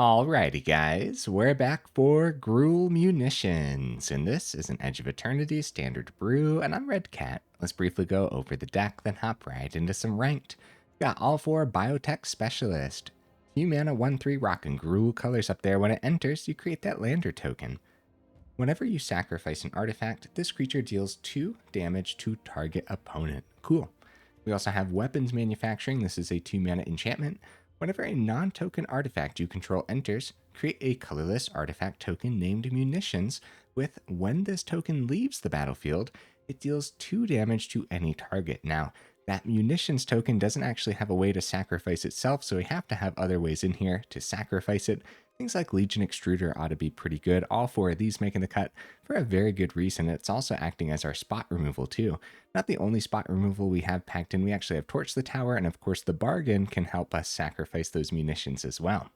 Alrighty guys, we're back for Gruul Munitions, and this is an Edge of Eternities standard brew, and I'm Red Cat. Let's briefly go over the deck, then hop right into some ranked. Got all four Biotech Specialist. 2 mana 1/3 rockin' Gruul colors up there. When it enters, you create that lander token. Whenever you sacrifice an artifact, this creature deals 2 damage to target opponent. Cool. We also have Weapons Manufacturing. This is a 2 mana enchantment. Whenever a non-token artifact you control enters, create a colorless artifact token named Munitions with when this token leaves the battlefield, it deals 2 damage to any target. Now, that Munitions token doesn't actually have a way to sacrifice itself, so we have to have other ways in here to sacrifice it. Things like Legion Extruder ought to be pretty good. All 4 of these making the cut for a very good reason. It's also acting as our spot removal too. Not the only spot removal we have packed in, we actually have Torch the Tower, and of course the Bargain can help us sacrifice those munitions as well.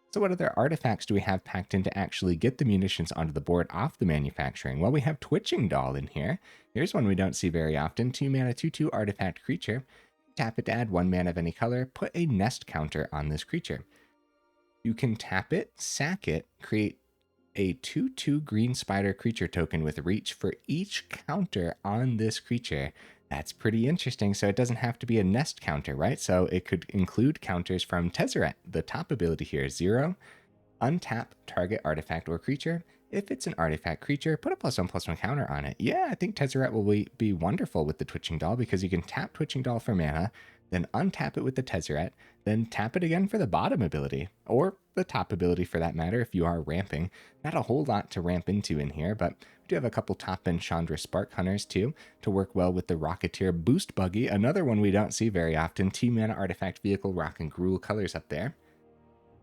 So what other artifacts do we have packed in to actually get the munitions onto the board off the manufacturing? Well, we have Twitching Doll in here. Here's one we don't see very often. 2 mana 2/2 artifact creature. Tap it to add 1 mana of any color. Put a nest counter on this creature. You can tap it, sack it, create a 2/2 green spider creature token with reach for each counter on this creature. That's pretty interesting. So it doesn't have to be a nest counter, right? So it could include counters from Tezzeret. The top ability here is 0. Untap target artifact or creature. If it's an artifact creature, put a +1/+1 counter on it. Yeah, I think Tezzeret will be wonderful with the Twitching Doll because you can tap Twitching Doll for mana, then untap it with the Tezzeret, then tap it again for the bottom ability, or the top ability for that matter if you are ramping. Not a whole lot to ramp into in here, but we do have a couple top-end Chandra Spark Hunters too, to work well with the Rocketeer Boostbuggy, another one we don't see very often. 2 mana artifact vehicle, rock and Gruul colors up there.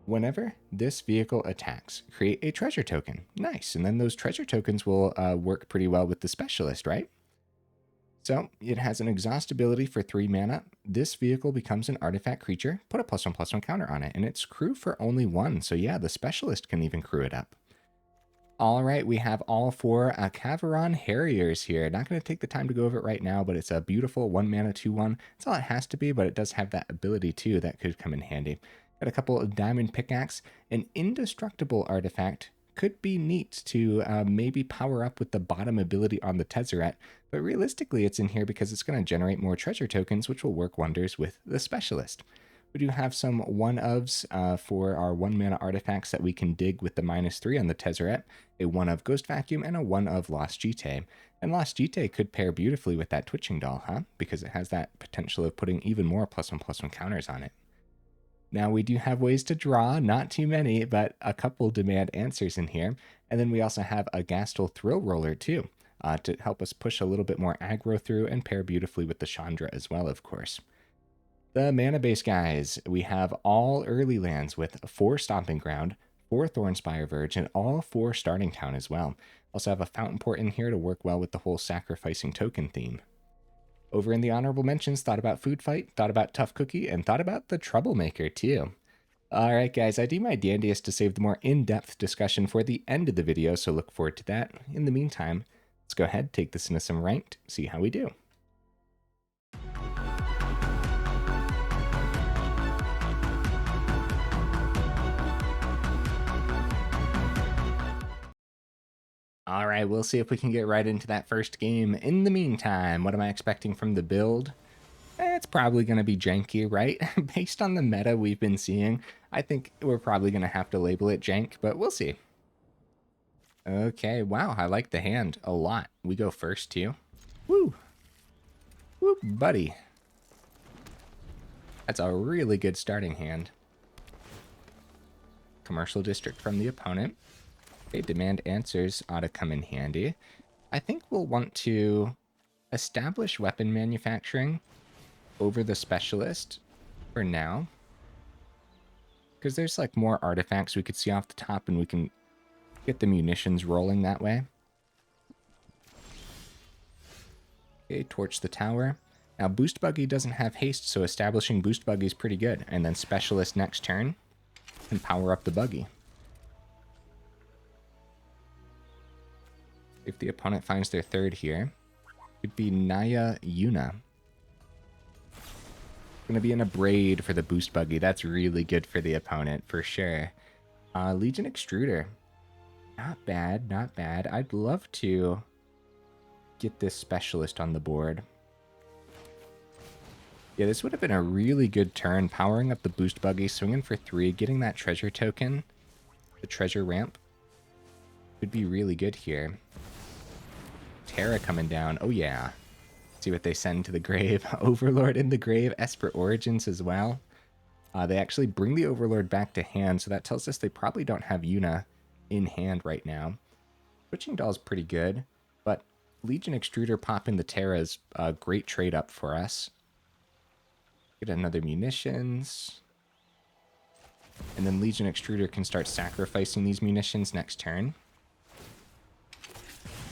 Whenever this vehicle attacks, create a treasure token. Nice, and then those treasure tokens will work pretty well with the Specialist, right? So it has an exhaust ability for 3 mana. This vehicle becomes an artifact creature. Put a +1/+1 counter on it, and it's crew for only 1. So yeah, the Specialist can even crew it up. All right, we have all 4 Kavaron Harriers here. Not going to take the time to go over it right now, but it's a beautiful 1 mana 2/1. That's all it has to be, but it does have that ability too that could come in handy. Got a couple of diamond pickaxe. An indestructible artifact could be neat to maybe power up with the bottom ability on the Tezzeret, but realistically it's in here because it's going to generate more treasure tokens, which will work wonders with the Specialist. We do have some 1-ofs for our 1 mana artifacts that we can dig with the -3 on the Tezzeret, a 1-of Ghost Vacuum, and a 1-of Lost Jitte. And Lost Jitte could pair beautifully with that Twitching Doll, huh? Because it has that potential of putting even more +1/+1 counters on it. Now we do have ways to draw, not too many, but a couple demand answers in here. And then we also have a Gastal Thrillroller too, to help us push a little bit more aggro through and pair beautifully with the Chandra as well, of course. The mana base guys, we have all early lands with 4 Stomping Ground, 4 Thornspire Verge, and all 4 Starting Town as well. Also have a Fountainport in here to work well with the whole sacrificing token theme. Over in the honorable mentions, thought about Food Fight, thought about Tough Cookie, and thought about the Troublemaker too. Alright guys, I do my dandiest to save the more in-depth discussion for the end of the video, so look forward to that. In the meantime, let's go ahead, take this into some ranked, see how we do. All right, we'll see if we can get right into that first game. In the meantime, what am I expecting from the build? It's probably going to be janky, right? Based on the meta we've been seeing, I think we're probably going to have to label it jank, but we'll see. Okay, wow, I like the hand a lot. We go first, too. Woo! Woo, buddy. That's a really good starting hand. Commercial District from the opponent. Okay, demand answers ought to come in handy. I think we'll want to establish weapon manufacturing over the Specialist for now, because there's like more artifacts we could see off the top and we can get the munitions rolling that way. Okay, torch the tower. Now Boostbuggy doesn't have haste, so establishing Boostbuggy is pretty good, and then Specialist next turn can power up the buggy. If the opponent finds their 3rd here, it could be Naya Yuna. Going to be in a braid for the Boostbuggy. That's really good for the opponent, for sure. Legion Extruder. Not bad, not bad. I'd love to get this specialist on the board. Yeah, this would have been a really good turn, powering up the Boostbuggy, swinging for 3, getting that treasure token, the treasure ramp. Would be really good here. Terra coming down. Oh, yeah. See what they send to the grave. Overlord in the grave. Esper Origins as well. They actually bring the Overlord back to hand, so that tells us they probably don't have Yuna in hand right now. Switching Doll's pretty good, but Legion Extruder popping the Terra is a great trade up for us. Get another munitions. And then Legion Extruder can start sacrificing these munitions next turn.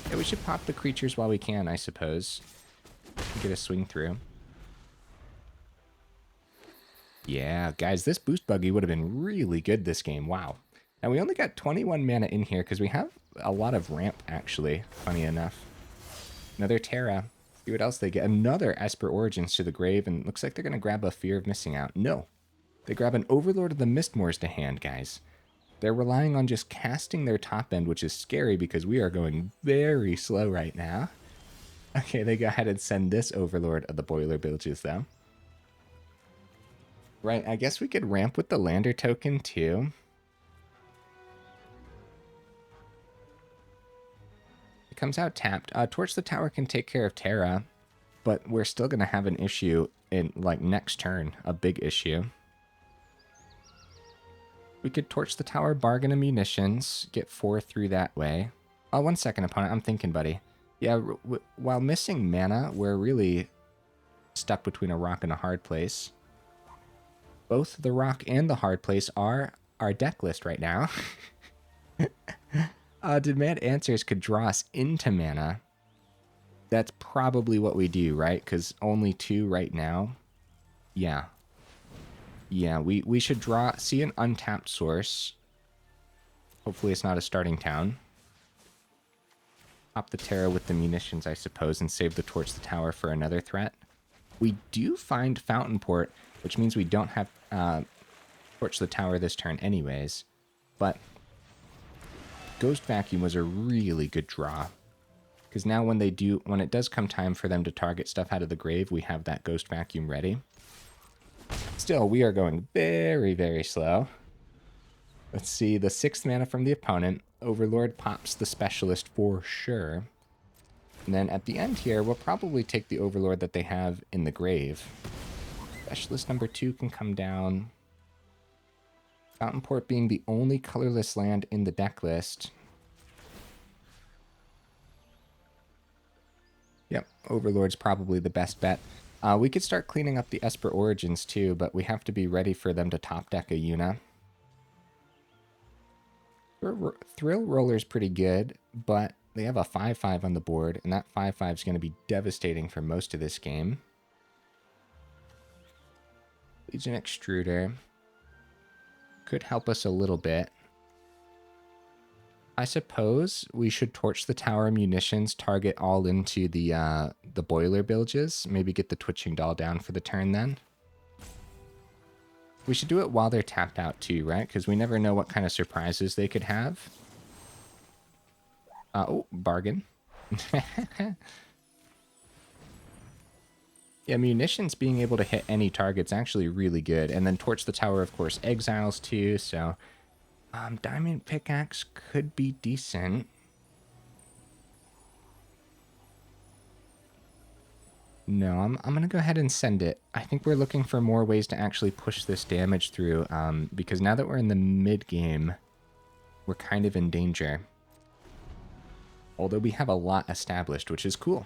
Yeah, we should pop the creatures while we can, I suppose. Get a swing through. Yeah, guys, this Boostbuggy would have been really good this game. Wow. And we only got 21 mana in here because we have a lot of ramp, actually, funny enough. Another Terra. See what else they get. Another Esper Origins to the grave, and looks like they're going to grab a Fear of Missing Out. No. They grab an Overlord of the Mistmoors to hand, guys. They're relying on just casting their top end, which is scary because we are going very slow right now. Okay, they go ahead and send this Overlord of the Boiler Bilges, though. Right, I guess we could ramp with the Lander token, too. It comes out tapped. Torch the Tower can take care of Terra, but we're still going to have an issue in, like, next turn. A big issue. We could Torch the Tower, bargain a munitions, get 4 through that way. Oh, 1 second, opponent. I'm thinking, buddy. Yeah, while missing mana, we're really stuck between a rock and a hard place. Both the rock and the hard place are our deck list right now. Demand Answers could draw us into mana. That's probably what we do, right? Because only 2 right now. Yeah. Yeah, we should see an untapped source. Hopefully it's not a starting town. Pop the Terra with the munitions, I suppose, and save the Torch the Tower for another threat. We do find Fountainport, which means we don't have Torch the Tower this turn anyways. But Ghost Vacuum was a really good draw. Because now when it does come time for them to target stuff out of the grave, we have that Ghost Vacuum ready. Still, we are going very, very slow. Let's see, the 6th mana from the opponent. Overlord pops the Specialist for sure. And then at the end here, we'll probably take the Overlord that they have in the grave. Specialist number 2 can come down. Fountainport being the only colorless land in the deck list. Yep, Overlord's probably the best bet. We could start cleaning up the Esper Origins too, but we have to be ready for them to top deck a Yuna. Thrillroller's pretty good, but they have a 5/5 on the board, and that 5/5 is going to be devastating for most of this game. Legion Extruder could help us a little bit. I suppose we should Torch the Tower munitions, target all into the Boiler Bilges. Maybe get the Twitching Doll down for the turn then. We should do it while they're tapped out too, right? Because we never know what kind of surprises they could have. Oh, bargain. Yeah, munitions being able to hit any target's actually really good. And then Torch the Tower, of course, exiles too, so... Diamond Pickaxe could be decent. No, I'm going to go ahead and send it. I think we're looking for more ways to actually push this damage through, because now that we're in the mid-game, we're kind of in danger. Although we have a lot established, which is cool.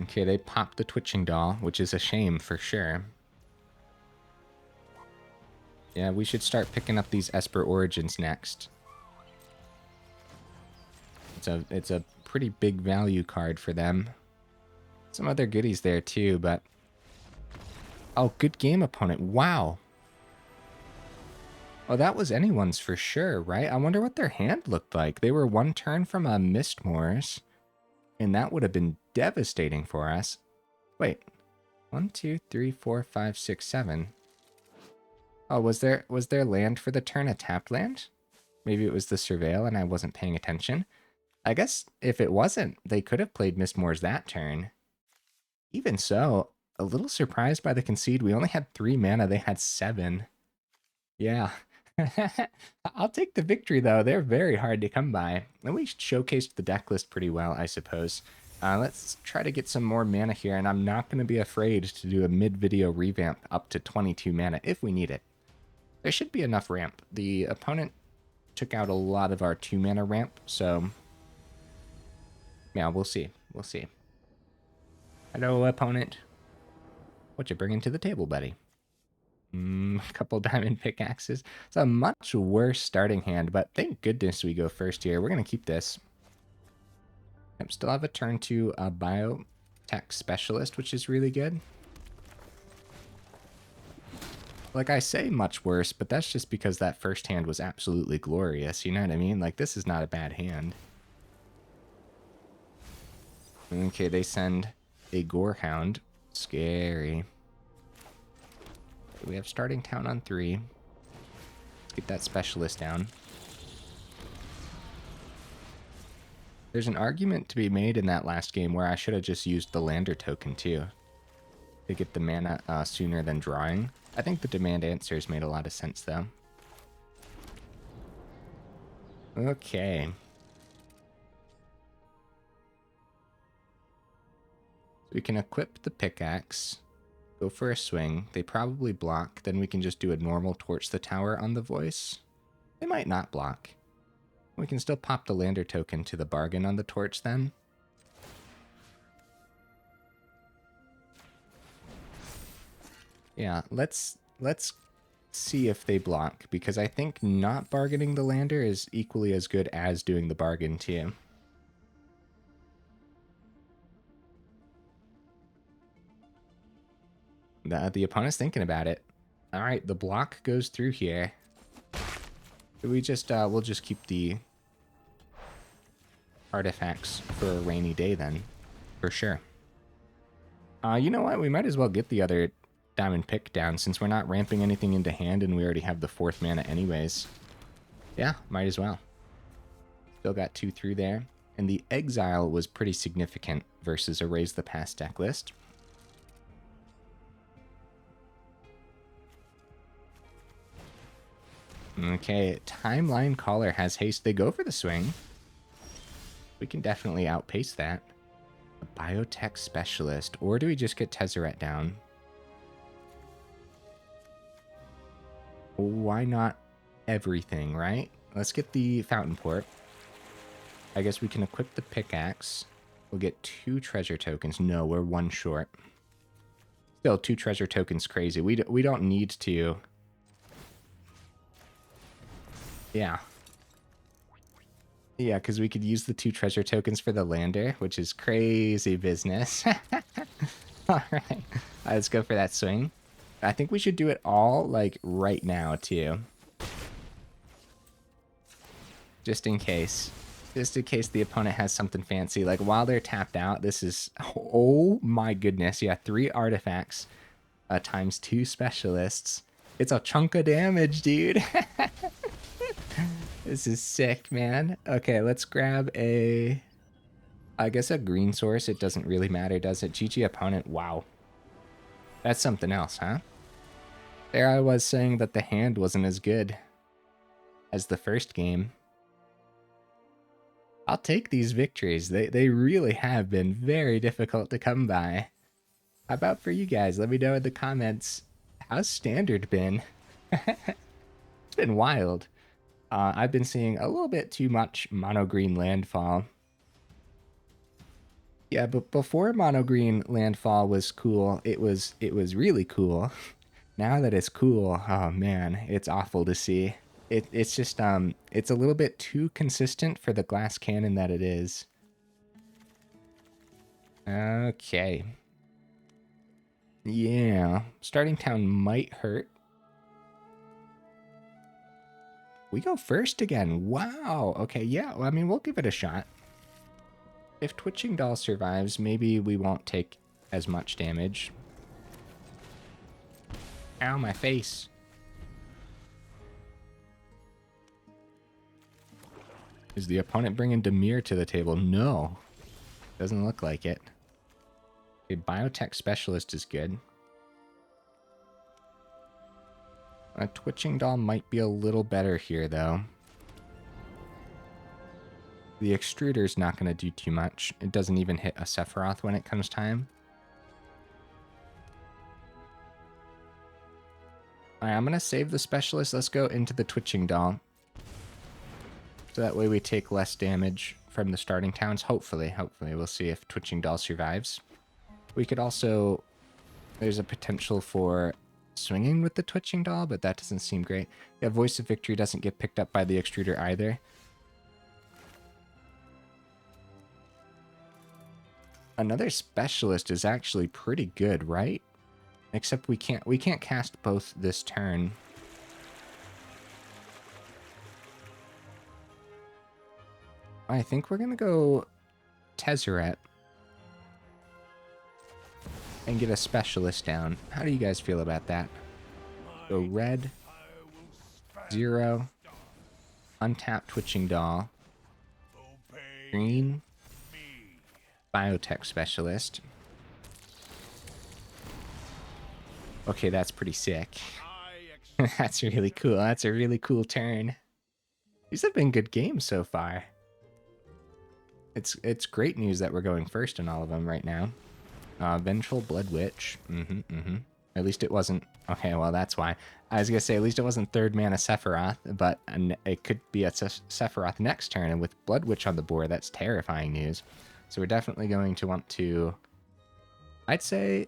Okay, they popped the Twitching Doll, which is a shame for sure. Yeah, we should start picking up these Esper Origins next. It's a pretty big value card for them. Some other goodies there too, but... Oh, good game, opponent. Wow. Oh, that was anyone's for sure, right? I wonder what their hand looked like. They were 1 turn from a Mistmoors, and that would have been devastating for us. Wait. 1, 2, 3, 4, 5, 6, 7. Oh, was there land for the turn, a tapped land? Maybe it was the Surveil and I wasn't paying attention. I guess if it wasn't, they could have played Miss Moore's that turn. Even so, a little surprised by the concede. We only had 3 mana, they had 7. Yeah. I'll take the victory, though. They're very hard to come by. And we showcased the deck list pretty well, I suppose. Let's try to get some more mana here, and I'm not going to be afraid to do a mid-video revamp up to 22 mana if we need it. There should be enough ramp. The opponent took out a lot of our 2 mana ramp, so yeah, we'll see. We'll see. Hello, opponent. What you bringing to the table, buddy? A couple diamond pickaxes. It's a much worse starting hand, but thank goodness we go first here. We're going to keep this. Yep, still have a turn to a Biotech Specialist, which is really good. Like I say, much worse, but that's just because that first hand was absolutely glorious. You know what I mean? Like, this is not a bad hand. Okay, they send a Gorehound. Scary. We have starting town on 3. Let's get that specialist down. There's an argument to be made in that last game where I should have just used the lander token too to get the mana sooner than drawing. I think the demand answers made a lot of sense though. Okay. So we can equip the pickaxe, go for a swing. They probably block. Then we can just do a normal torch the tower on the voice. They might not block. We can still pop the lander token to the bargain on the torch then. Yeah, let's see if they block, because I think not bargaining the lander is equally as good as doing the bargain too. The opponent's thinking about it. All right, the block goes through here. We just we'll just keep the artifacts for a rainy day then, for sure. You know what? We might as well get the other diamond pick down since we're not ramping anything into hand and we already have the 4th mana anyways. Yeah, might as well. Still got 2 through there. And the exile was pretty significant versus Erase the Past deck list. Okay, Timeline Caller has haste. They go for the swing. We can definitely outpace that. A Biotech Specialist. Or do we just get Tezzeret down? Why not everything, right? Let's get the Fountainport. I guess we can equip the pickaxe. We'll get 2 treasure tokens. No, we're 1 short. Still, 2 treasure tokens crazy. We don't need to... Yeah. Yeah, because we could use the 2 treasure tokens for the lander, which is crazy business. All right, let's go for that swing. I think we should do it all, like, right now, too. Just in case. Just in case the opponent has something fancy. Like, while they're tapped out, this is... Oh, my goodness. Yeah, 3 artifacts times 2 specialists. It's a chunk of damage, dude. This is sick, man. Okay, let's grab a... I guess a green source. It doesn't really matter, does it? GG opponent. Wow. That's something else, huh? There I was saying that the hand wasn't as good as the first game. I'll take these victories. They really have been very difficult to come by. How about for you guys? Let me know in the comments. How's Standard been? It's been wild. I've been seeing a little bit too much mono green landfall. Yeah, but before mono green landfall was cool, it was really cool. Now that it's cool, oh man, it's awful to see. It's just it's a little bit too consistent for the glass cannon that it is. Okay. Yeah, starting town might hurt. We go first again. Wow. Okay, yeah. Well, I mean, we'll give it a shot. If Twitching Doll survives, maybe we won't take as much damage. Ow, my face. Is the opponent bringing Dimir to the table? No. Doesn't look like it. A Biotech Specialist is good. A Twitching Doll might be a little better here, though. The Extruder's not going to do too much. It doesn't even hit a Sephiroth when it comes time. Alright, I'm going to save the Specialist. Let's go into the Twitching Doll. So that way we take less damage from the starting towns. Hopefully. We'll see if Twitching Doll survives. We could also... There's a potential for swinging with the Twitching Doll, but that doesn't seem great. Yeah, Voice of Victory doesn't get picked up by the Extruder either. Another Specialist is actually pretty good, right? Except we can't cast both this turn. I think we're gonna go Tezzeret and get a Specialist down. How do you guys feel about that? Go red, 0, untap Twitching Doll, green, Biotech Specialist. Okay, that's pretty sick. That's really cool. That's a really cool turn. These have been good games so far. It's great news that we're going first in all of them right now. Vengeful Blood Witch. At least it wasn't... Okay, well, that's why. I was going to say, at least it wasn't third mana Sephiroth, but it could be a Sephiroth next turn, and with Blood Witch on the board, that's terrifying news. So we're definitely going to want to... I'd say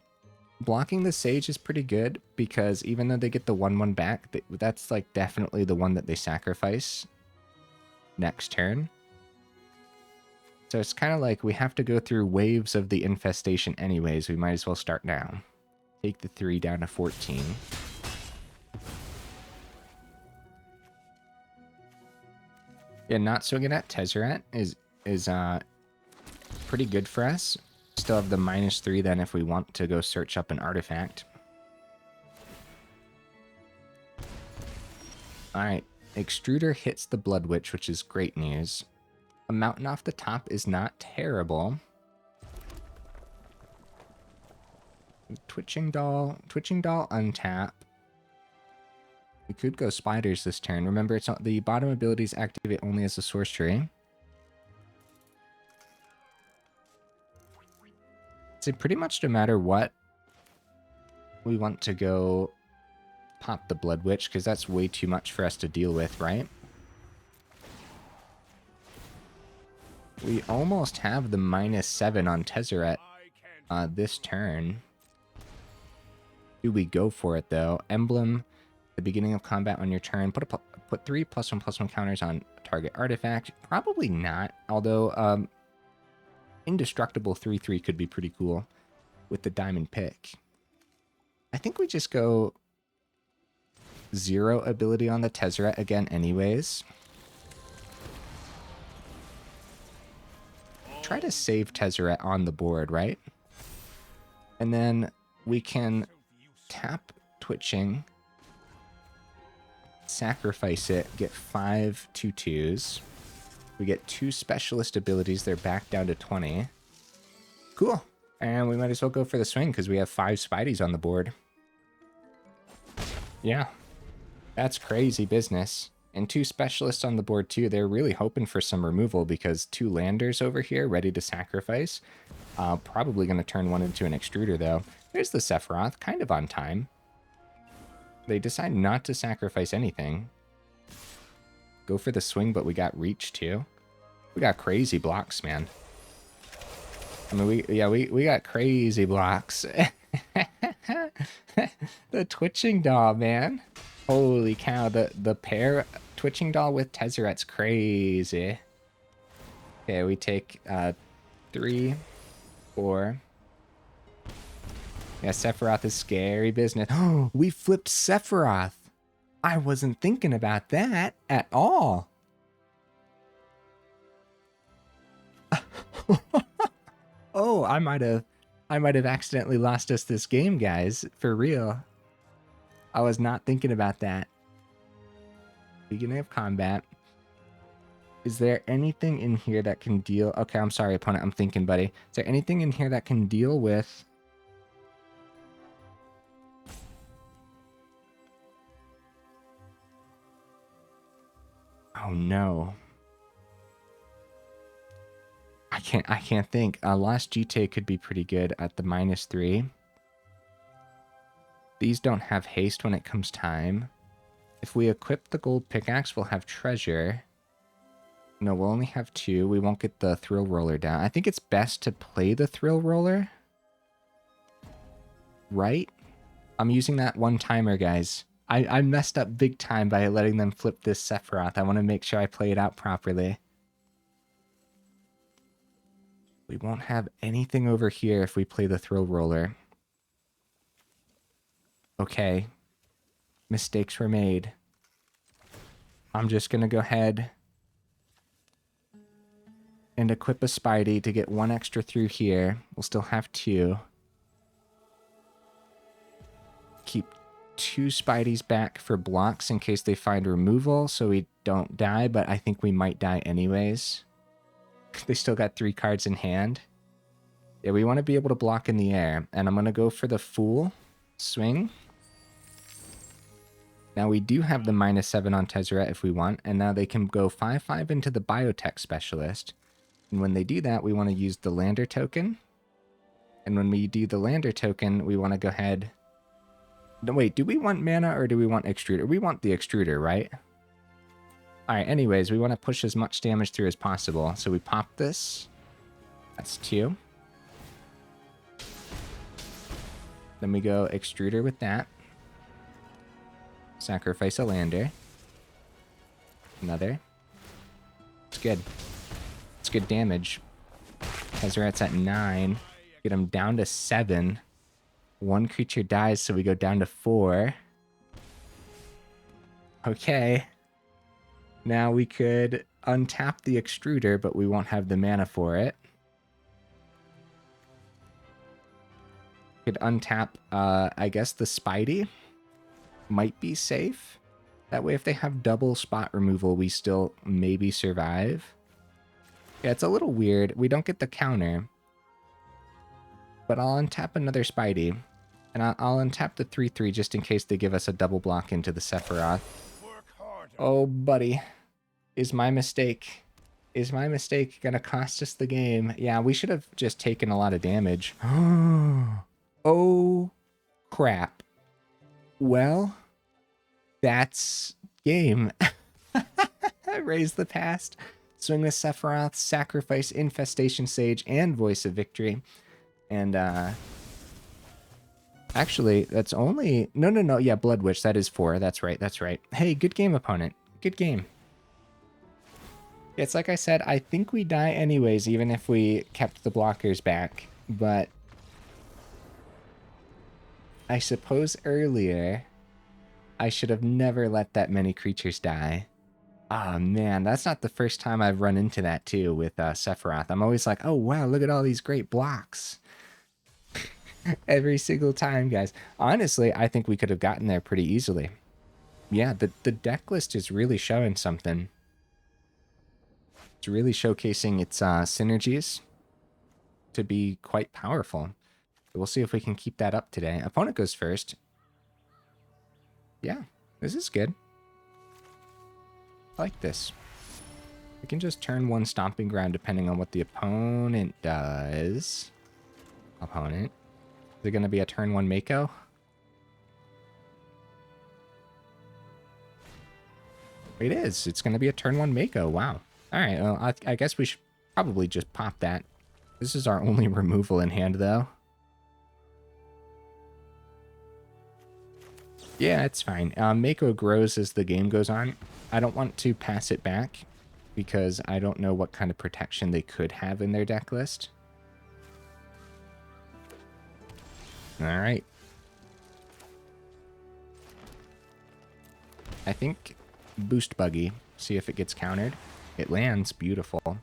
blocking the Sage is pretty good, because even though they get the 1/1 back, that's like definitely the one that they sacrifice next turn. So it's kind of like we have to go through waves of the infestation anyways. We might as well start now. Take the 3 down to 14. Yeah, not swinging at Tezzeret is pretty good for us. Still have the -3 then if we want to go search up an artifact. Alright, Extruder hits the Blood Witch, which is great news. A mountain off the top is not terrible. Twitching Doll untap. We could go Spiders this turn. Remember, it's not, the bottom abilities activate only as a sorcery. So pretty much no matter what, we want to go pop the Blood Witch, because that's way too much for us to deal with, right? We almost have the -7 on Tezzeret this turn. Do we go for it, though? Emblem, the beginning of combat on your turn. Put 3 +1/+1 counters on target artifact. Probably not, although Indestructible 3/3 could be pretty cool with the diamond pick. I think we just go 0 ability on the Tezzeret again anyways. Try to save Tezzeret on the board, right? And then we can tap Twitching, sacrifice it, get 5 2/2s. We get 2 Specialist abilities. They're back down to 20. Cool. And we might as well go for the swing because we have 5 Spideys on the board. Yeah. That's crazy business. And 2 Specialists on the board too. They're really hoping for some removal because 2 Landers over here ready to sacrifice. Probably going to turn one into an Extruder though. There's the Sephiroth, kind of on time. They decide not to sacrifice anything. Go for the swing, but we got reach too. We got crazy blocks, man. I mean, we got crazy blocks. The Twitching Doll, man. Holy cow, the pair Twitching Doll with Tezzeret's crazy. Okay, we take 3, 4. Yeah, Sephiroth is scary business. Oh, we flipped Sephiroth. I wasn't thinking about that at all. Oh, I might have accidentally lost us this game, guys. For real. I was not thinking about that. Beginning of combat. Is there anything in here that can deal... Okay, I'm sorry, opponent. I'm thinking, buddy. Is there anything in here that can deal with... Oh, no. I can't think. Lost Jitte could be pretty good at the -3. These don't have haste when it comes time. If we equip the gold pickaxe, we'll have treasure. No, we'll only have 2. We won't get the Thrillroller down. I think it's best to play the Thrillroller. Right? I'm using that one timer, guys. I messed up big time by letting them flip this Sephiroth. I want to make sure I play it out properly. We won't have anything over here if we play the Thrillroller. Okay. Mistakes were made. I'm just going to go ahead and equip a Spidey to get 1 extra through here. We'll still have 2. Keep 2 Spideys back for blocks in case they find removal so we don't die, but I think we might die anyways. They still got 3 cards in hand. Yeah, we want to be able to block in the air, and I'm going to go for the Fool swing. Now we do have the -7 on Tezzeret if we want, and now they can go 5/5 into the Biotech Specialist. And when they do that, we want to use the Lander token. And when we do the Lander token, we want to go ahead... No, wait, do we want mana or do we want Extruder? We want the Extruder, right? Alright, anyways, we want to push as much damage through as possible. So we pop this. That's 2. Then we go Extruder with that. Sacrifice a Lander. Another. It's good. It's good damage. Tezzeret's at 9. Get him down to 7. 1 creature dies, so we go down to 4. Okay. Now we could untap the Extruder, but we won't have the mana for it. Could untap, I guess the Spidey might be safe. That way if they have double spot removal, we still maybe survive. Yeah, it's a little weird. We don't get the counter. But I'll untap another Spidey. And I'll untap the 3/3 just in case they give us a double block into the Sephiroth. Oh, buddy. Is my mistake gonna cost us the game? Yeah, we should have just taken a lot of damage. Oh, crap. Well, that's game. Raise the past. Swing the Sephiroth, sacrifice Infestation Sage and Voice of Victory. And, actually, that's only... No. Yeah, Blood Witch. That is 4. That's right. Hey, good game, opponent. Good game. It's like I said, I think we die anyways, even if we kept the blockers back. But I suppose earlier, I should have never let that many creatures die. Oh, man, that's not the first time I've run into that, too, with Sephiroth. I'm always like, oh, wow, look at all these great blocks. Every single time, guys. Honestly, I think we could have gotten there pretty easily. Yeah, the deck list is really showing something. It's really showcasing its synergies to be quite powerful. We'll see if we can keep that up today. Opponent goes first. Yeah, this is good. I like this. We can just turn 1 Stomping Ground depending on what the opponent does. Opponent. Is it going to be a turn 1 Mako? It is. It's going to be a turn 1 Mako. Wow. Alright, well, I guess we should probably just pop that. This is our only removal in hand, though. Yeah, it's fine. Mako grows as the game goes on. I don't want to pass it back because I don't know what kind of protection they could have in their deck list. Alright. I think Boostbuggy. See if it gets countered. It lands. Beautiful.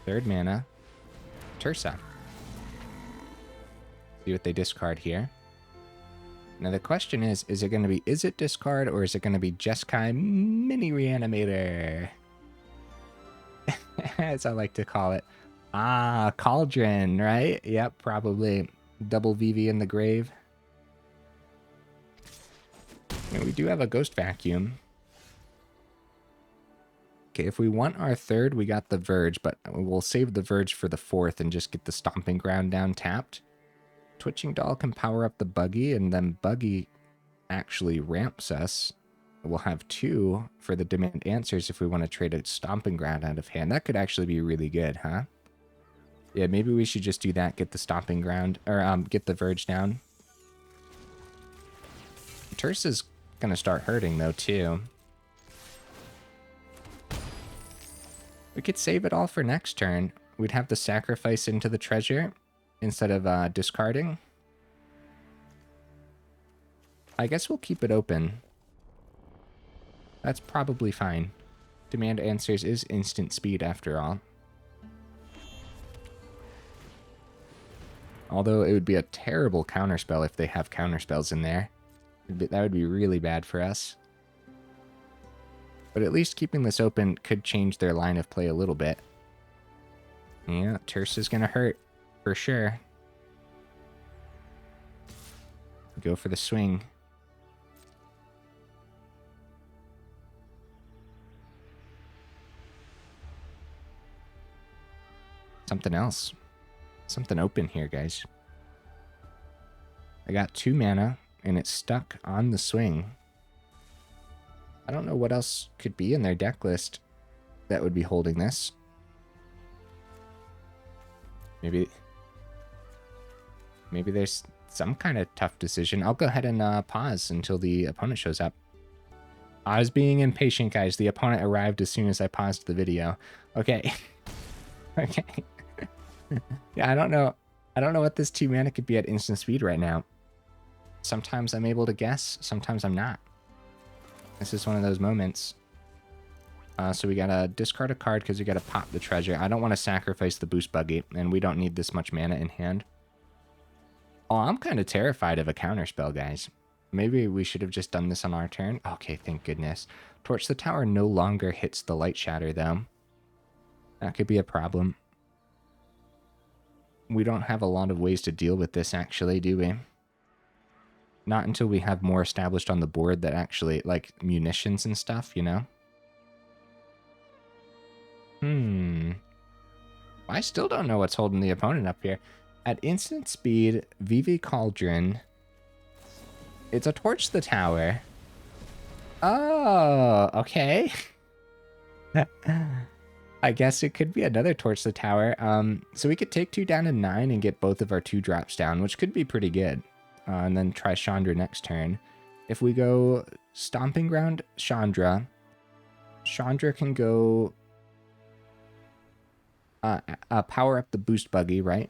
Third mana. Tursa. See what they discard here. Now the question is it going to be Is It discard or is it going to be Jeskai Mini Reanimator? As I like to call it. Ah, Cauldron, right? Yep, probably. Double VV in the grave. And we do have a Ghost Vacuum. Okay, if we want our third, we got the Verge, but we'll save the Verge for the fourth and just get the Stomping Ground down tapped. Twitching Doll can power up the Buggy, and then Buggy actually ramps us. We'll have 2 for the Demand Answers if we want to trade a Stomping Ground out of hand. That could actually be really good, huh? Yeah, maybe we should just do that, get the Stomping Ground, or get the Verge down. Terse is going to start hurting, though, too. We could save it all for next turn. We'd have the sacrifice into the treasure instead of discarding. I guess we'll keep it open. That's probably fine. Demand Answers is instant speed after all. Although it would be a terrible counterspell if they have counterspells in there. That would be really bad for us. But at least keeping this open could change their line of play a little bit. Yeah, Terse is going to hurt, for sure. Go for the swing. Something else. Something open here, guys. I got 2 mana, and it's stuck on the swing. I don't know what else could be in their deck list that would be holding this. Maybe there's some kind of tough decision. I'll go ahead and pause until the opponent shows up. I was being impatient, guys. The opponent arrived as soon as I paused the video. Okay. Okay. Yeah, I don't know what this 2 mana could be at instant speed right now. Sometimes I'm able to guess, sometimes I'm not. This is one of those moments. So we gotta discard a card because we gotta pop the treasure. I don't want to sacrifice the Boostbuggy, and we don't need this much mana in hand. Oh, I'm kind of terrified of a counterspell, guys. Maybe we should have just done this on our turn. Okay, thank goodness. Torch the Tower no longer hits the Light Shatter, though. That could be a problem. We don't have a lot of ways to deal with this, actually, do we? Not until we have more established on the board that actually, like, munitions and stuff, you know? I still don't know what's holding the opponent up here. At instant speed, VV Cauldron. It's a Torch the Tower. Oh, okay. I guess it could be another Torch the Tower. So we could take 2 down to 9 and get both of our 2 drops down, which could be pretty good. And then try Chandra next turn. If we go Stomping Ground, Chandra can go power up the Boostbuggy, right?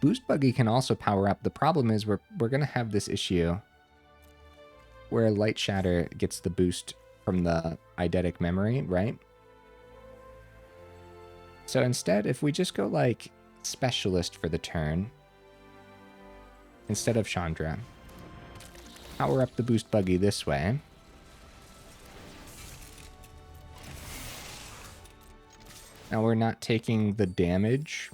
Boostbuggy can also power up. The problem is we're going to have this issue where Light Shatter gets the boost from the eidetic memory, right? So instead, if we just go like Specialist for the turn, instead of Chandra, power up the Boostbuggy this way. Now we're not taking the damage.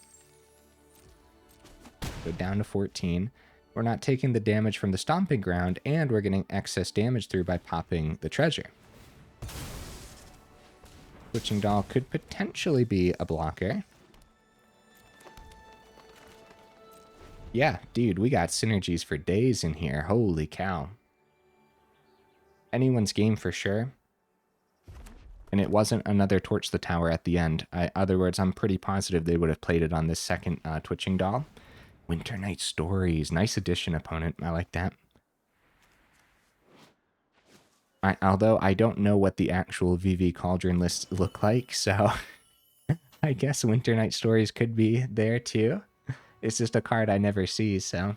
Go down to 14. We're not taking the damage from the Stomping Ground, and we're getting excess damage through by popping the treasure. Twitching Doll could potentially be a blocker. Yeah, dude, we got synergies for days in here. Holy cow. Anyone's game for sure. And it wasn't another Torch the Tower at the end. In other words, I'm pretty positive they would have played it on this second Twitching Doll. Winter Night Stories. Nice addition, opponent. I like that. Although I don't know what the actual VV Cauldron lists look like, so I guess Winter Night Stories could be there too. It's just a card I never see, so.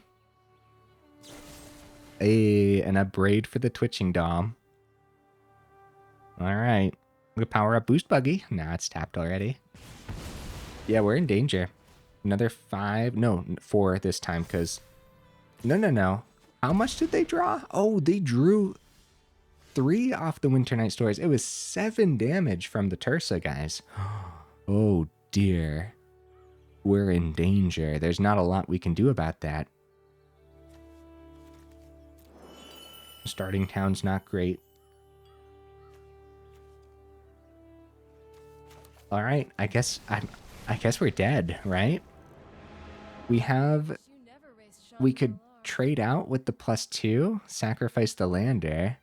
Hey, and a braid for the Twitching Doll. Alright. We power up Boostbuggy. Nah, it's tapped already. Yeah, we're in danger. Another 5. No, 4 this time, because... No. How much did they draw? Oh, they drew 3 off the Winter Night Stores. It was 7 damage from the Tursa, guys. Oh, dear. We're in danger. There's not a lot we can do about that. Starting town's not great. All right, I guess we're dead, right? We could trade out with the +2, sacrifice the lander.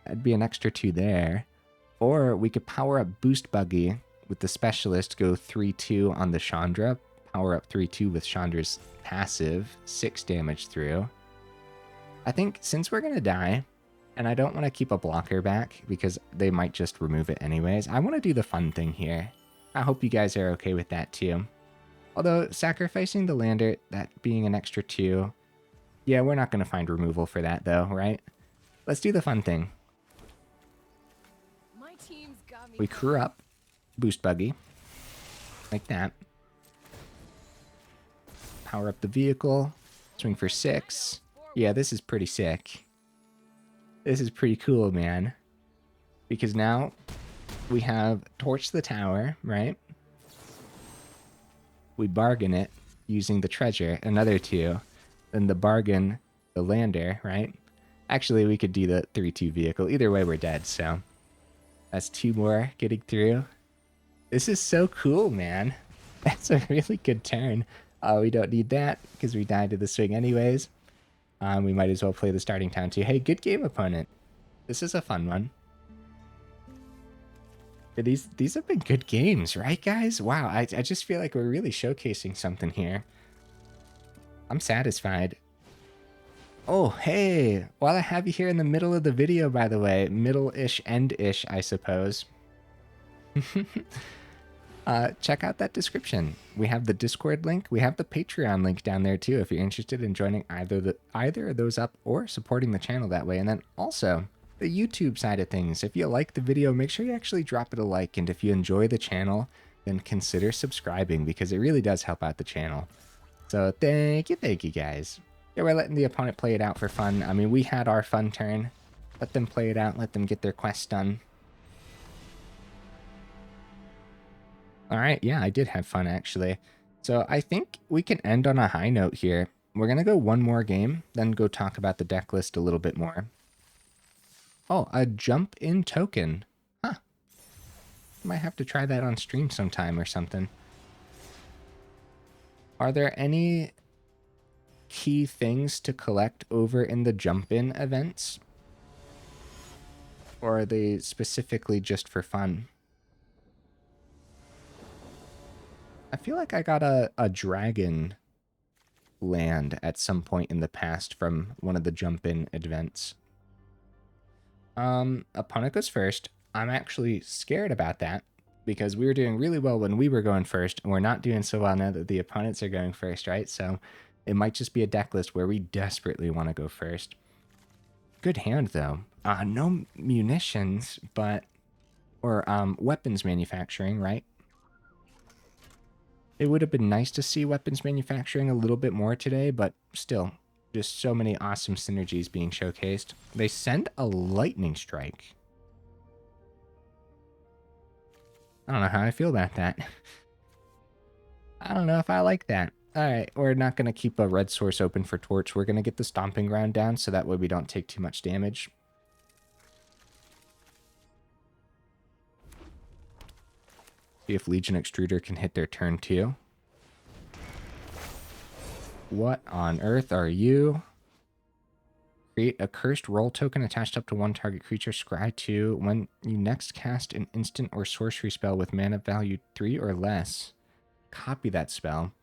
That'd be an extra 2 there. Or we could power up Boostbuggy with the Specialist, go 3-2 on the Chandra, power up 3-2 with Chandra's passive, 6 damage through. I think since we're going to die, and I don't want to keep a blocker back because they might just remove it anyways, I want to do the fun thing here. I hope you guys are okay with that too. Although sacrificing the lander, that being an extra 2, yeah, we're not going to find removal for that though, right? Let's do the fun thing. We crew up Boostbuggy like that. Power up the vehicle, swing for 6. Yeah, this is pretty sick. This is pretty cool, man. Because now we have torch the tower, right? We bargain it using the treasure, another 2. Then the bargain, the lander, right? Actually, we could do the 3-2 vehicle. Either way, we're dead, so that's 2 more getting through. This is so cool, man. That's a really good turn. We don't need that because we died to the swing anyways. We might as well play the starting town too. Hey, good game, opponent. This is a fun one. These have been good games, right, guys? Wow, I just feel like we're really showcasing something here. I'm satisfied. Oh, hey, while I have you here in the middle of the video, by the way, middle-ish, end-ish, I suppose. Check out that description. We have the Discord link. We have the Patreon link down there too if you're interested in joining either of those up or supporting the channel that way. And then also the YouTube side of things. If you like the video, make sure you actually drop it a like. And if you enjoy the channel, then consider subscribing because it really does help out the channel. So thank you guys. Yeah, we're letting the opponent play it out for fun. I mean, we had our fun turn. Let them play it out. Let them get their quest done. All right, yeah, I did have fun, actually. So I think we can end on a high note here. We're going to go one more game, then go talk about the deck list a little bit more. Oh, a jump-in token. Huh. Might have to try that on stream sometime or something. Are there any key things to collect over in the jump-in events? Or are they specifically just for fun? I feel like I got a dragon land at some point in the past from one of the jump-in events. Opponent goes first. I'm actually scared about that because we were doing really well when we were going first, and we're not doing so well now that the opponents are going first, right? So it might just be a deck list where we desperately want to go first. Good hand, though. No munitions, but... Or, weapons manufacturing, right? It would have been nice to see weapons manufacturing a little bit more today, but still, just so many awesome synergies being showcased. They send a lightning strike. I don't know how I feel about that. I don't know if I like that. Alright, we're not going to keep a red source open for torch. We're going to get the Stomping Ground down so that way we don't take too much damage. See if Legion Extruder can hit their turn too. What on earth are you? Create a cursed roll token attached up to one target creature. Scry 2. When you next cast an instant or sorcery spell with mana value 3 or less, copy that spell.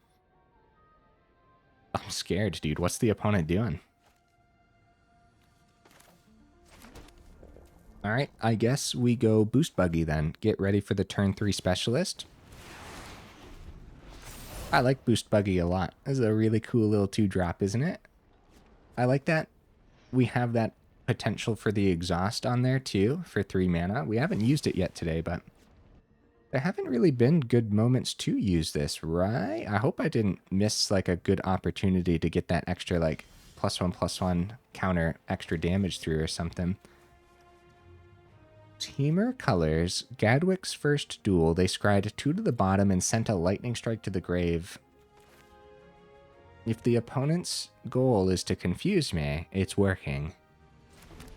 I'm scared, dude. What's the opponent doing? Alright, I guess we go Boostbuggy then. Get ready for the turn 3 specialist. I like Boostbuggy a lot. This is a really cool little 2-drop, isn't it? I like that we have that potential for the exhaust on there too, for 3 mana. We haven't used it yet today, but there haven't really been good moments to use this, right? I hope I didn't miss like a good opportunity to get that extra like +1/+1 counter extra damage through or something. Teamer colors, Gadwick's first duel, they scryed 2 to the bottom and sent a lightning strike to the grave. If the opponent's goal is to confuse me, it's working.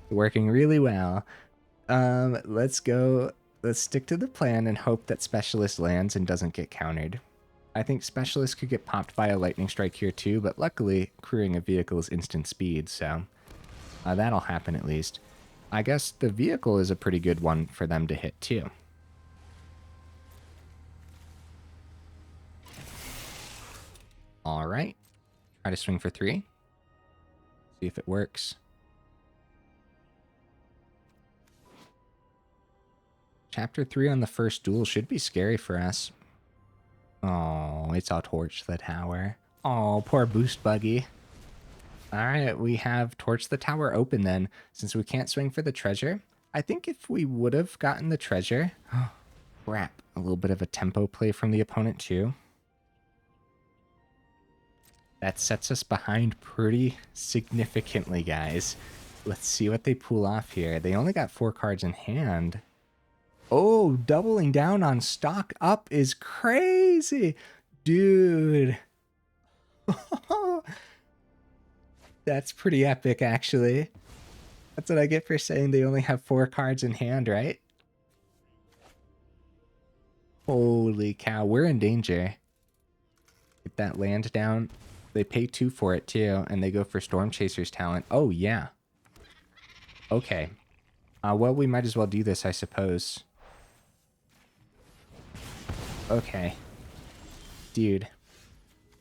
Working really well. Let's stick to the plan and hope that Specialist lands and doesn't get countered. I think Specialist could get popped by a lightning strike here too, but luckily crewing a vehicle is instant speed, so that'll happen at least. I guess the vehicle is a pretty good one for them to hit too. All right. Try to swing for 3. See if it works. Chapter 3 on the first duel should be scary for us. Oh, it's a torch the tower. Oh, poor Boostbuggy. Alright, we have Torch the Tower open then, since we can't swing for the treasure. I think if we would have gotten the treasure... Oh, crap. A little bit of a tempo play from the opponent too. That sets us behind pretty significantly, guys. Let's see what they pull off here. They only got 4 cards in hand. Oh, doubling down on stock up is crazy. Dude. That's pretty epic, actually. That's what I get for saying they only have 4 cards in hand, right? Holy cow, we're in danger. Get that land down. They pay 2 for it, too, and they go for Storm Chaser's talent. Oh, yeah. Okay. Well, we might as well do this, I suppose. Okay. Dude.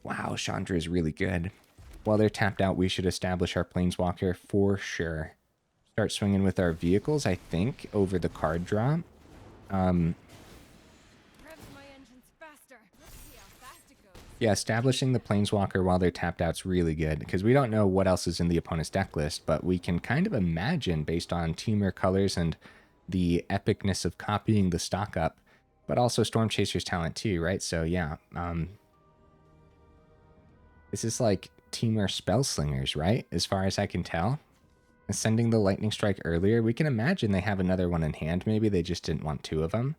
Wow, Chandra is really good. While they're tapped out, we should establish our Planeswalker for sure. Start swinging with our vehicles, I think, over the card draw. Yeah, establishing the Planeswalker while they're tapped out is really good, because we don't know what else is in the opponent's deck list, but we can kind of imagine, based on teamer colors and the epicness of copying the stock up, but also Storm Chaser's talent too, right? So yeah, this is like teamer Spellslingers, right? As far as I can tell. And sending the Lightning Strike earlier, we can imagine they have another one in hand. Maybe they just didn't want 2 of them.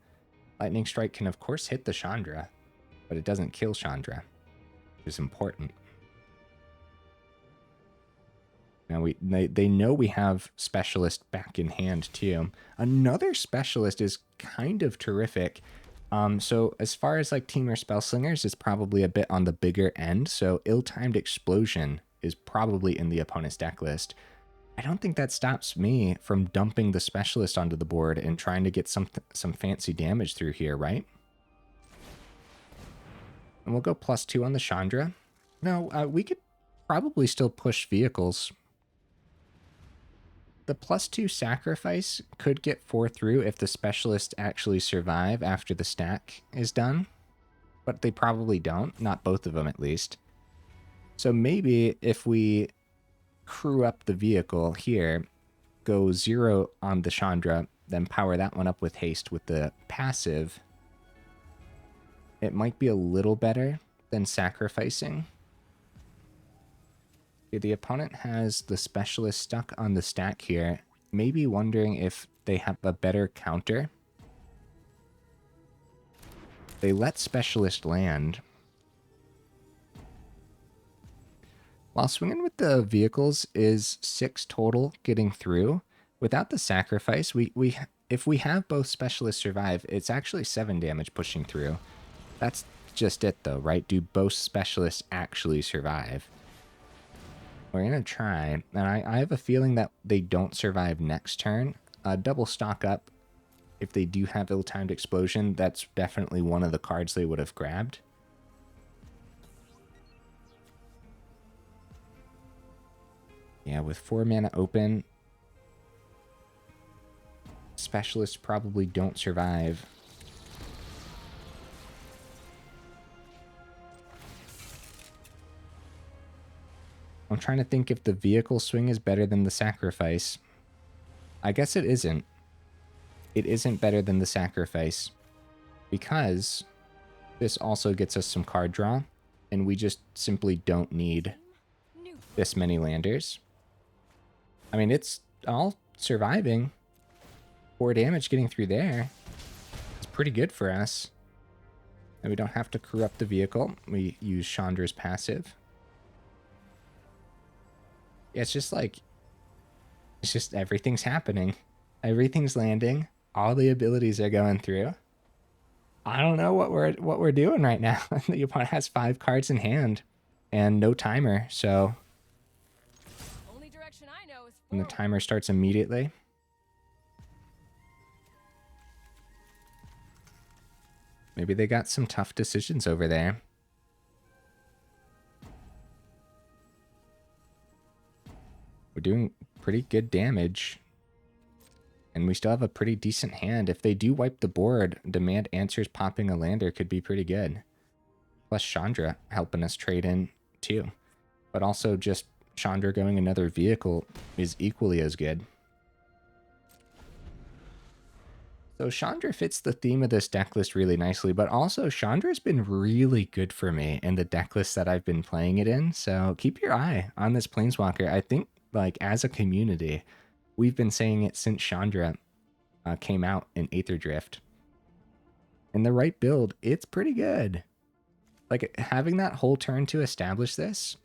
Lightning Strike can, of course, hit the Chandra, but it doesn't kill Chandra, which is important. Now, they know we have Specialist back in hand, too. Another Specialist is kind of terrific. So as far as like teamer Spellslingers, it's probably a bit on the bigger end. So Ill-Timed Explosion is probably in the opponent's deck list. I don't think that stops me from dumping the Specialist onto the board and trying to get some fancy damage through here, right? And we'll go +2 on the Chandra. No, we could probably still push vehicles. The +2 sacrifice could get 4 through if the Specialists actually survive after the stack is done. But they probably don't. Not both of them, at least. So maybe if we crew up the vehicle here, go 0 on the Chandra, then power that one up with haste with the passive, it might be a little better than sacrificing. The opponent has the Specialist stuck on the stack here, maybe wondering if they have a better counter. They let Specialist land. While swinging with the vehicles is 6 total getting through. Without the sacrifice, if we have both Specialists survive, it's actually 7 damage pushing through. That's just it though, right? Do both Specialists actually survive? We're going to try, and I have a feeling that they don't survive next turn. Double stock up. If they do have Ill-Timed Explosion, that's definitely one of the cards they would have grabbed. Yeah, with 4 mana open, Specialists probably don't survive. I'm trying to think if the vehicle swing is better than the sacrifice. I guess it isn't. It isn't better than the sacrifice, because this also gets us some card draw, and we just simply don't need this many landers. I mean, it's all surviving. 4 damage getting through there. It's pretty good for us. And we don't have to crew up the vehicle. We use Chandra's passive. Yeah, it's just like, it's just everything's happening. Everything's landing. All the abilities are going through. I don't know what we're doing right now. The opponent has 5 cards in hand and no timer, so Only direction I know is and the forward. timer starts immediately. Maybe they got some tough decisions over there. We're doing pretty good damage. And we still have a pretty decent hand. If they do wipe the board, Demand Answers popping a lander could be pretty good. Plus Chandra helping us trade in too. But also just Chandra going another vehicle is equally as good. So Chandra fits the theme of this deck list really nicely, but also Chandra's been really good for me in the deck list that I've been playing it in. So keep your eye on this Planeswalker. I think, like, as a community, we've been saying it since Chandra came out in Aether Drift. In the right build, it's pretty good. Like, having that whole turn to establish this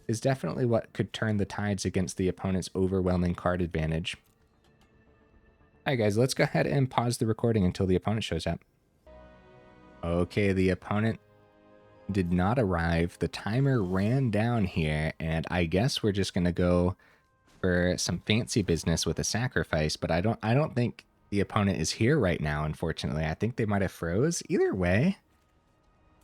is definitely what could turn the tides against the opponent's overwhelming card advantage. Alright guys, let's go ahead and pause the recording until the opponent shows up. Okay, the opponent did not arrive. The timer ran down here, and I guess we're just gonna go for some fancy business with a sacrifice, but I don't think the opponent is here right now, unfortunately. I think they might have froze. Either way,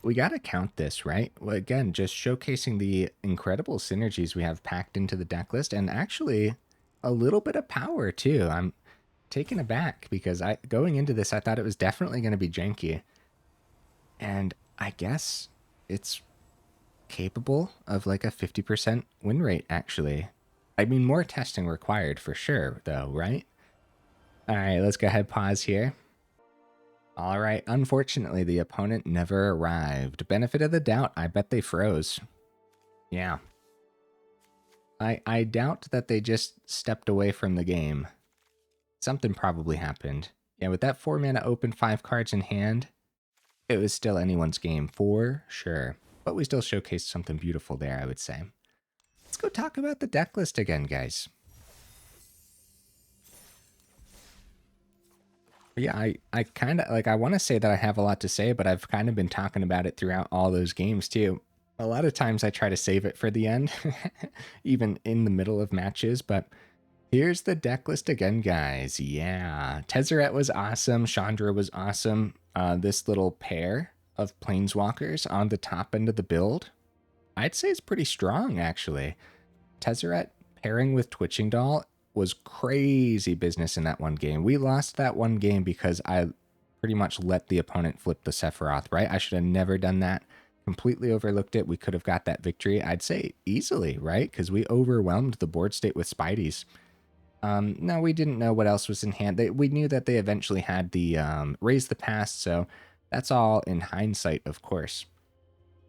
we gotta count this, right? Well, again, just showcasing the incredible synergies we have packed into the deck list, and actually a little bit of power too. I'm taken aback because going into this, I thought it was definitely going to be janky. And I guess it's capable of like a 50% win rate, actually. I mean, more testing required for sure, though, right? All right, let's go ahead, pause here. All right, unfortunately, the opponent never arrived. Benefit of the doubt, I bet they froze. Yeah. I doubt that they just stepped away from the game. Something probably happened. Yeah, with that 4 mana open, 5 cards in hand, it was still anyone's game for sure. But we still showcased something beautiful there, I would say. Let's go talk about the deck list again, guys. Yeah, I kind of, like, I want to say that I have a lot to say, but I've kind of been talking about it throughout all those games, too. A lot of times I try to save it for the end, even in the middle of matches, but here's the deck list again, guys. Yeah, Tezzeret was awesome. Chandra was awesome. This little pair of Planeswalkers on the top end of the build, I'd say it's pretty strong, actually. Tezzeret pairing with Twitching Doll was crazy business in that one game. We lost that one game because I pretty much let the opponent flip the Sephiroth, right? I should have never done that. Completely overlooked it. We could have got that victory, I'd say, easily, right? Because we overwhelmed the board state with Spideys. No, we didn't know what else was in hand. We knew that they eventually had the Raise the Past, so that's all in hindsight, of course.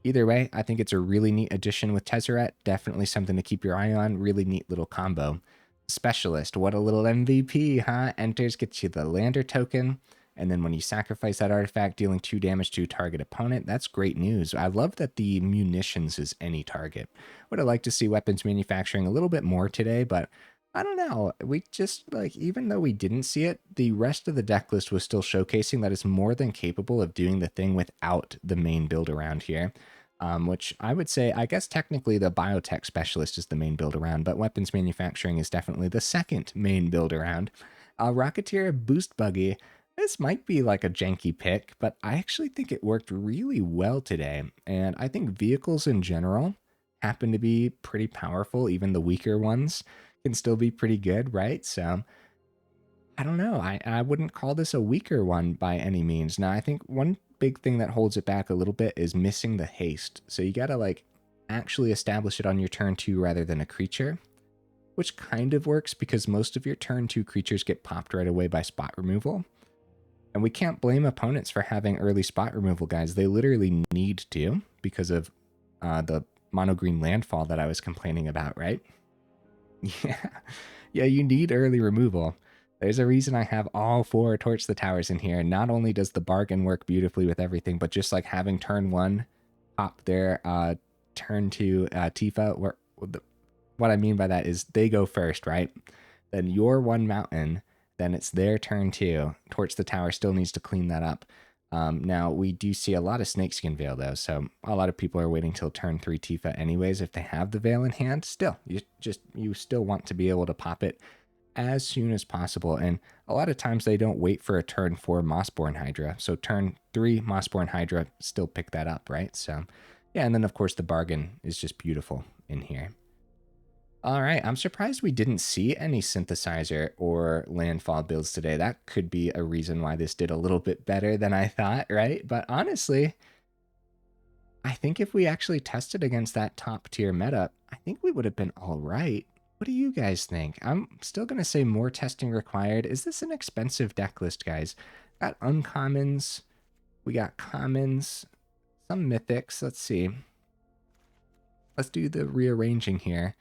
Either way, I think it's a really neat addition with Tezzeret. Definitely something to keep your eye on. Really neat little combo. Specialist, what a little MVP, huh? Enters, gets you the Lander token, and then when you sacrifice that artifact, dealing 2 damage to a target opponent. That's great news. I love that the munitions is any target. Would have liked to see weapons manufacturing a little bit more today, but I don't know. We just, like, even though we didn't see it, the rest of the deck list was still showcasing that it's more than capable of doing the thing without the main build around here. Which I would say, I guess technically the Biotech Specialist is the main build around, but weapons manufacturing is definitely the second main build around. Rocketeer Boostbuggy, this might be like a janky pick, but I actually think it worked really well today. And I think vehicles in general happen to be pretty powerful. Even the weaker ones can still be pretty good, right? So I don't know. I wouldn't call this a weaker one by any means. Now, I think one big thing that holds it back a little bit is missing the haste. So you gotta, like, actually establish it on your turn 2 rather than a creature, which kind of works because most of your turn 2 creatures get popped right away by spot removal. And we can't blame opponents for having early spot removal, guys. They literally need to because of the mono green landfall that I was complaining about, right? Yeah. Yeah, you need early removal. There's a reason I have all 4 Torch the Towers in here. Not only does the bargain work beautifully with everything, but just like having turn 1 pop their turn 2 Tifa, what I mean by that is they go first, right? Then your 1 mountain, then it's their turn 2. Torch the Tower still needs to clean that up. Now, we do see a lot of Snakeskin Veil, though, so a lot of people are waiting till turn 3 Tifa anyways if they have the Veil in hand. Still, you still want to be able to pop it as soon as possible, and a lot of times they don't wait for a turn 4 Mossborn Hydra, so turn 3 Mossborn Hydra, still pick that up, right? So, yeah, and then, of course, the bargain is just beautiful in here. All right, I'm surprised we didn't see any synthesizer or landfall builds today. That could be a reason why this did a little bit better than I thought, right? But honestly, I think if we actually tested against that top tier meta, I think we would have been all right. What do you guys think? I'm still going to say more testing required. Is this an expensive deck list, guys? Got uncommons, we got commons, some mythics. Let's see. Let's do the rearranging here.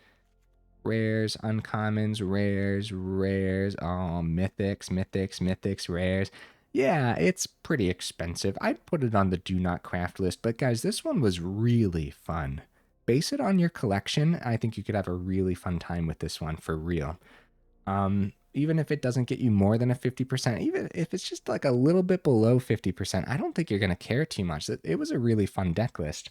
Rares, uncommons, rares. Oh, mythics, rares. Yeah, it's pretty expensive. I'd put it on the do not craft list, but guys, this one was really fun. Base it on your collection. I think you could have a really fun time with this one for real. Even if it doesn't get you more than a 50%, even if it's just like a little bit below 50%, I don't think you're going to care too much. It was a really fun deck list.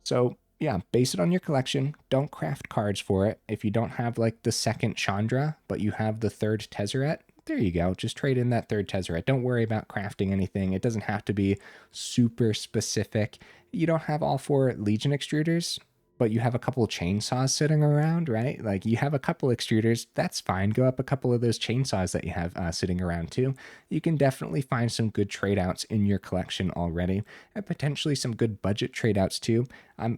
So yeah, base it on your collection. Don't craft cards for it. If you don't have like the second Chandra, but you have the third Tezzeret, there you go. Just trade in that third Tezzeret. Don't worry about crafting anything. It doesn't have to be super specific. You don't have all 4 Legion Extruders, but you have a couple of chainsaws sitting around, right? Like you have a couple extruders, that's fine. Go up a couple of those chainsaws that you have sitting around too. You can definitely find some good trade outs in your collection already, and potentially some good budget trade outs too.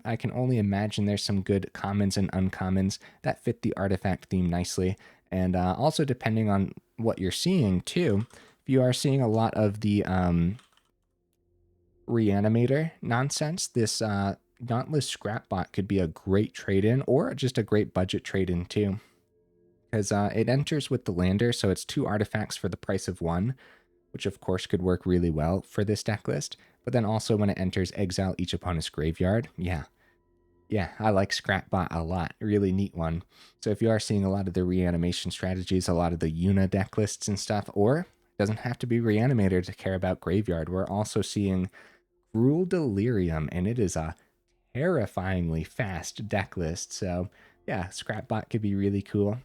I can only imagine there's some good commons and uncommons that fit the artifact theme nicely. And also depending on what you're seeing too, if you are seeing a lot of the reanimator nonsense, this Dauntless Scrapbot could be a great trade-in or just a great budget trade-in too. Because it enters with the lander, so it's 2 artifacts for the price of 1, which of course could work really well for this deck list. But then also when it enters, exile each opponent's graveyard. Yeah, I like Scrapbot a lot. Really neat one. So if you are seeing a lot of the reanimation strategies, a lot of the Una deck lists and stuff, or it doesn't have to be Reanimator to care about graveyard, we're also seeing Gruul Delirium, and it is a terrifyingly fast deck list. So yeah, Scrapbot could be really cool.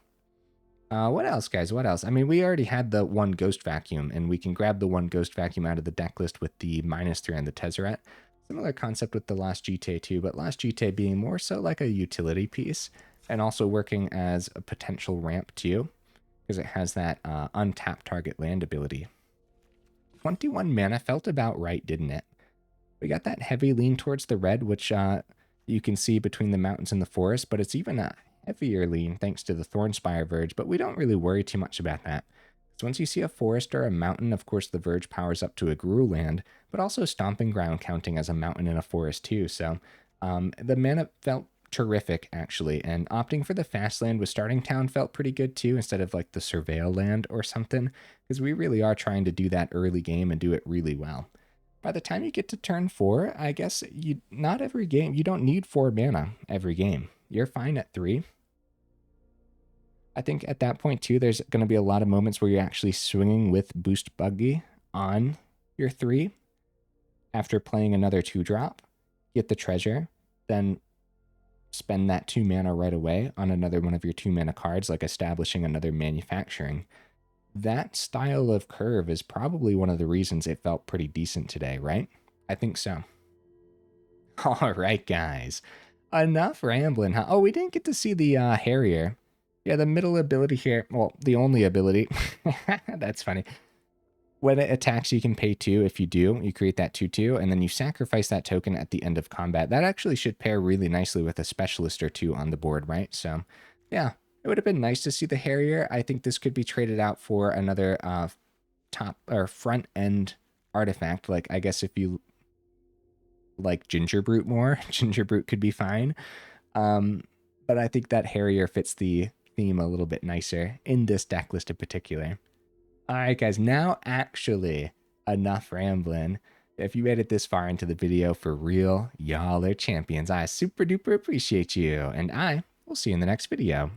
What else, guys? What else? I mean, we already had the 1 Ghost Vacuum, and we can grab the 1 Ghost Vacuum out of the deck list with the -3 and the Tezzeret. Similar concept with the Lost Jitte too, but Lost Jitte being more so like a utility piece, and also working as a potential ramp too, because it has that untapped target land ability. 21 mana felt about right, didn't it? We got that heavy lean towards the red, which you can see between the mountains and the forest, but it's even a heavier lean thanks to the Thornspire Verge, but we don't really worry too much about that. So once you see a forest or a mountain, of course the Verge powers up to a Gruul land, but also Stomping Ground counting as a mountain and a forest too. So the mana felt terrific actually, and opting for the fast land with Starting Town felt pretty good too, instead of like the Surveil land or something, because we really are trying to do that early game and do it really well. By the time you get to turn 4, I guess not every game, you don't need 4 mana every game. You're fine at 3. I think at that point too, there's going to be a lot of moments where you're actually swinging with Boostbuggy on your 3 after playing another 2-drop, get the treasure, then spend that 2 mana right away on another one of your 2 mana cards, like establishing another manufacturing. That style of curve is probably one of the reasons it felt pretty decent today, right? I think so. All right, guys. Enough rambling, huh? Oh, we didn't get to see the Harrier. Yeah, the middle ability here, well, the only ability. That's funny. When it attacks, you can pay 2. If you do, you create that 2/2, and then you sacrifice that token at the end of combat. That actually should pair really nicely with a specialist or 2 on the board, right? So, yeah. It would have been nice to see the Harrier. I think this could be traded out for another top or front end artifact. Like, I guess if you like Ginger Brute more. Ginger Brute could be fine. But I think that Harrier fits the theme a little bit nicer in this deck list in particular. All right, guys, now actually enough rambling. If you made it this far into the video, for real, y'all are champions. I super duper appreciate you, and I will see you in the next video.